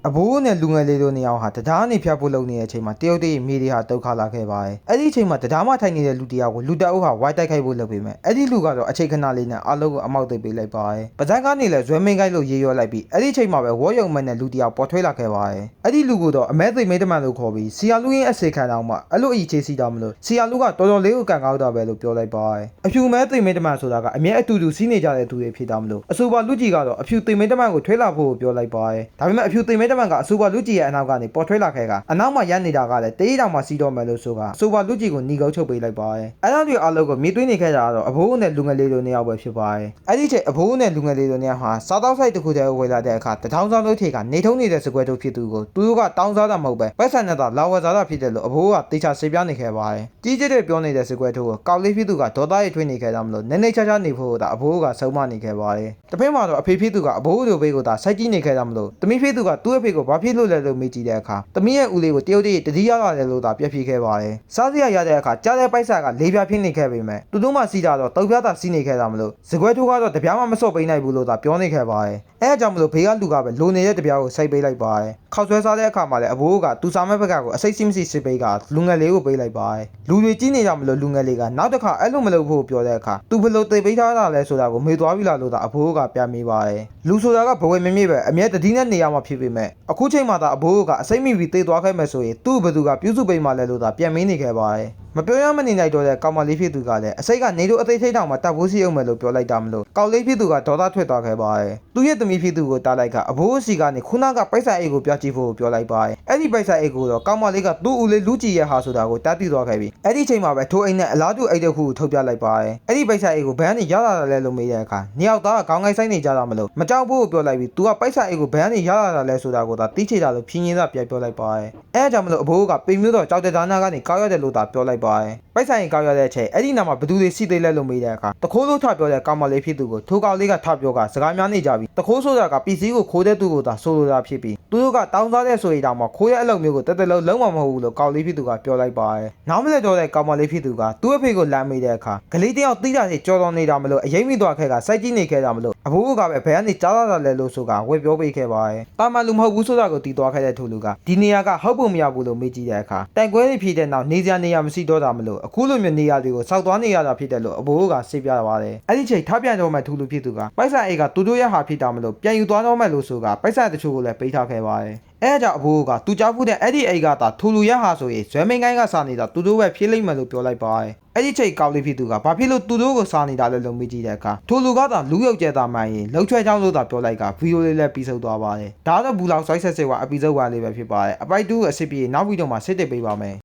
အဘိုးနဲ့လူငယ်လေးတို့နှစ်ယောက်ဟာတရားနေဖြတ်ဖို့လုပ်နေတဲ့အချိန်မှာတရုတ်တည်းမိတွေဟာဒုက္ခလာခဲ့ပါတယ်အဲ့ဒီအချိန်မှာတရားမှထိုင်နေတဲ့လူတယောက်ကိုလူတအုပ်ဟာဝိုင်းတိုက်ခိုက်ဖို့လုပ်ပေမဲ့အဲ့ဒီလူကတော့အချိန်ခဏလေးနဲ့အလုံးကိုအမောက်သိပ်ပေးလိုက်ပါတယ်ပဇက်ကနေလည်းဇွဲမင်းကိုက်လို့ရေရောလိုက်ပြီးအဲ့ဒီအချိန်မှာပဲဝေါ်ရုံမနဲ့လူတယောက်ပေါ်ထွေးလာခဲ့ပါတယ်အဲ့ဒီလူကတော့အမဲသိမိတ်တမန်လို့ခေါ်ပြီးဆီယာလူရင်းအစေခံတော်မှအဲ့လိုအကြီးချေစီတော်မလို့ဆီယာလူကတော်တော်လေးကိုကန်ကောက်တာပဲလို့ပြောလိုက်ပါတယ်အဖြူမဲသိမိတ်တမန်ဆိုတာကအမြဲအတူတူစီးနေကြတဲ့သူတွေဖြစ်တော်မလို့အဆိုပါလူကြီးကတော့အဖြူသိမိတ်တမန်ကိုထွေးလာဖို့ပြောလိုက်ပါတယ်ဒါပေမဲ့အဖြူသိမိတ်တမန်ကအဆိုပါလူကြီးရဲ့အနောက်ကနေပေါ်ထွေးလာခဲ့ကအနောက်မှာရပ်နေတာကလည်းတေးတောင်မှစီးတော့မယ်လို့ဆိုကအဆိုပါလူကြီးကိုညီကုန်းချုပ်ပေးလိုက်ပါတယ်အဲ့ဒါတွေအလုံးကိုမြေသွင်းနေခဲ့ကြတော့အဘိုးနဲ့လူငယ်လေးတို့နှစ်ယောက်ပဲဖြစ်ပါတယ်အဲ့ဒီချိန်အဘိုးနဲ့လူငယ်လေးတို့နှစ်ယောက်ဟာစားတောက်ဆိုင်တစ်ခုတည်းဝယ်လာတဲ့အခါတထောင်ဆောင်လို့ထေကနေထုံးနေတဲ့စကွဲတို့ဖြစ်သူကိုသူတို့ကတောင်းစားတာမဟုတ်ပဲပတ်စံနဲ့သာလာဝယ်စားတာဖြစ်တယ်လို့အဘိုးကတေချာစေပြနေခဲ့ပါတယ်ကြီးကျယ်တဲ့ပြောနေတဲ့စကွဲတို့ကိုကောက်လေးဖြစ်သူကဒေါသရိတ်ထွေးနေခဲ့ကြမလို့နည်းနည်းချာချာနေဖို့ကအဘိုးကဆုံးမနေခဲ့ပါတယ်တစ်ဖက်မှာတော့အဖေဖြစ်သူကအဘိုးတို့ဘေးကိုသာစိုက်ကြည့်နေခဲ့ကြမလို့တမီးဖြစ်သူကသူ့အဖေကိုဘာဖြစ်လို့လဲလို့မေးကြည့်တဲ့အခါတမီးရဲ့ဦးလေးကိုတရုတ်တည်းတတိယရတယ်လို့သာပြက်ပြခဲ့ပါတယ်စားစရာရတဲ့အခါကြားတဲ့ပိုက်ဆာကလေးပြဖြစ်နေခဲ့ပေမဲ့သူတို့မှစီးတာတော့တုတ်ပြတာစီးနေခဲ့တာမလို့စကွဲထိုးကတော့တပြားမှမစော့ပေးနိုင်ဘူးလို့သာပြောနေခဲ့ပါတယ်အဲအကြောင်းမလို့ဘေးကလူကပဲလိုနေတဲ့တပြားကိုစိုက်ပေးလိုက်ပါတယ်ခောက်ဆွဲစားတဲ့အခါမှာလည်းအဘိုးကသူစားမဲ့ဘက်ကကိုအစိတ်စီးမရှိစစ်ပေးကလူငယ်လေးကိုပေးလိုက်ပါတယ်လူတွေကြီးနေကြမလို့လူငယ်လေးကနောက်တစ်ခါအဲ့လိုမလုပ်ဖို့ပြောတဲ့အခါသူဘလို့သိပေးထားတာလဲဆိုတာကိုမေးသွားပြီလားလို့သာအဘိုးကပြမေးပါတယ်လူဆိုတာကဘဝမမြင့်ပဲအမြဲတတိနဲ့နေရမှာဖြစ်ပေမဲ့အခုချိန်မှာသာအဘိုးကအစိတ်မိပြီးတေးသွားခဲ့မယ်ဆိုရင်သူ့ဘသူကပြုစုပေးမှလဲလို့သာပြန်မေးနေခဲ့ပါတယ်မပြောရမနေနိုင်တော့တဲ့ကောင်မလေးဖြစ်သူကလည်းအစိတ်ကနေတို့အသေးထိတ်တောင်မှတပ်ဖို့စီအောင်မယ်လို့ပြောလိုက်တာမလို့ကောင်လေးဖြစ်သူကဒေါသထွက်သွားခဲ့ပါတယ်သူရဲ့သမီးဖြစ်သူကိုတားလိုက်ကအဘိုးစီကနေခုနကပိုက်ဆံအိတ်ကိုပြကြည့်ဖို့ပြောလိုက်ပါတယ်အဲ့ဒီပိုက်ဆံအိတ်ကိုတော့ကောင်မလေးကသူ့ဦးလေးလူကြီးရဲ့ဟာဆိုတာကိုတားသိသွားခဲ့ပြီးအဲ့ဒီချိန်မှာပဲထိုးအိတ်နဲ့အလားတူအိတ်တစ်ခုကိုထုတ်ပြလိုက်ပါတယ်အဲ့ဒီပိုက်ဆံအိတ်ကိုဘန်းကနေရလာတာလဲလို့မေးတဲ့အခါနှစ်ယောက်သားကခေါင်းငိုက်ဆိုင်နေကြတာမလို့မကြောက်ဖို့ပြောလိုက်ပြီးသူကပိုက်ဆံအိတ်ကိုဘန်းကနေရလာတာလဲဆိုတာကိုသာသိချေတာလို့ဖြင်းရင်းသာပြပြောလိုက်ပါတယ်အဲ့ဒါကြောင့်မလို့အဘိုးကပိန်မျိုးတော့ကြောက်တဲ့သားနာကနေကောက်ရတယ်လို့သာပြောလိုက်ပါတယ်ပိုက်ဆံကောက်ရတဲ့အချိန်အဲ့ဒီနာမှာဘသူတွေစီသေးလဲလို့မေးတဲ့အခါတခိုးလို့ထပြောတဲ့ကောင်မလေးဖြစ်သူကိုထိုးကောက်လေးကထပြောကစကားများနေကြပြီးတခိုးဆိုတာကပစ္စည်းကိုခိုးတဲ့သူကိုသာဆိုလိုတာဖြစ်ပြီးသူတို့ကတောင်းစားတဲ့ဆိုရင်တောင်မှခိုးရဲ့အလုပ်မျိုးကိုတက်တက်လုံးမှာမဟုတ်ဘူးလို့ကောင်လေးဖြစ်သူကပြောလိုက်ပါတယ်နောက်မလဲတော့တဲ့ကောင်မလေးဖြစ်သူကသူ့အဖေကိုလမ်းမေးတဲ့အခါကလေးတယောက်တီးတာစီကြော်တော်နေတာမလို့အရင်မိသွားခဲ့ကစိုက်ကြည့်နေခဲ့တာမလို့အဘိုးကပဲဘယ်ကနေကြားလာတာလဲလို့ဆိုကဝယ်ပြောပေးခဲ့ပါတယ်တာမန်လူမဟုတ်ဘူးဆိုတာကိုတီးသွားခဲ့တဲ့ထိုလူကဒီနေရာကဟုတ်ပုံမရဘူးလို့မေးကြည့်တဲ့အခါတိုင်ကွဲတွေဖြစ်တဲ့နောက်နေစရာနေရာမရှိတော့တာမလို့အခုလိုမျိုးနေရာတွေကိုစောက်သွားနေရတာဖြစ်တယ်လို့အဘိုးကစေပြပါတယ်အဲ့ဒီချိန်ထပြန်တော့မှထူလူဖြစ်သူကပိုက်ဆံအိတ်ကသူတို့ရဲ့ဟာဖြစ်တာမလို့ပြန်ယူသွားတော့မှလို့ဆိုကပိုက်ဆံတချို့ကိုလည်းပေးထားခဲ့ပါတယ်အဲကြောင့်အဘိုးကသူကြောက်ဖို့တဲ့အဲ့ဒီအိတ်ကသာထူလူရဲ့ဟာဆိုရင်ဇွဲမင်းကိုင်းကစားနေတာသူတို့ပဲဖြေးလိုက်မယ်လို့ပြောလိုက်ပါတယ်အဲ့ဒီချိန်ကောက်လေးဖြစ်သူကဘာဖြစ်လို့သူတို့ကိုစားနေတာလဲလို့မေးကြည့်တဲ့အခါထူလူကသာလူရုပ်ကျဲသားမှန်ရင်လှုပ်ချွဲချောင်းလို့သာပြောလိုက်ကဗီဒီယိုလေးလည်းပြီးဆုံးသွားပါတယ်ဒါတော့ဘူးလောက်စိုက်ဆက်စစ်ကအပီစုပ်ဝါလေးပဲဖြစ်ပါတယ်အပိုက်တူးအစ်စ်ပြေနောက်ဗီဒီယိုမှာစစ်တက်ပေးပါမယ်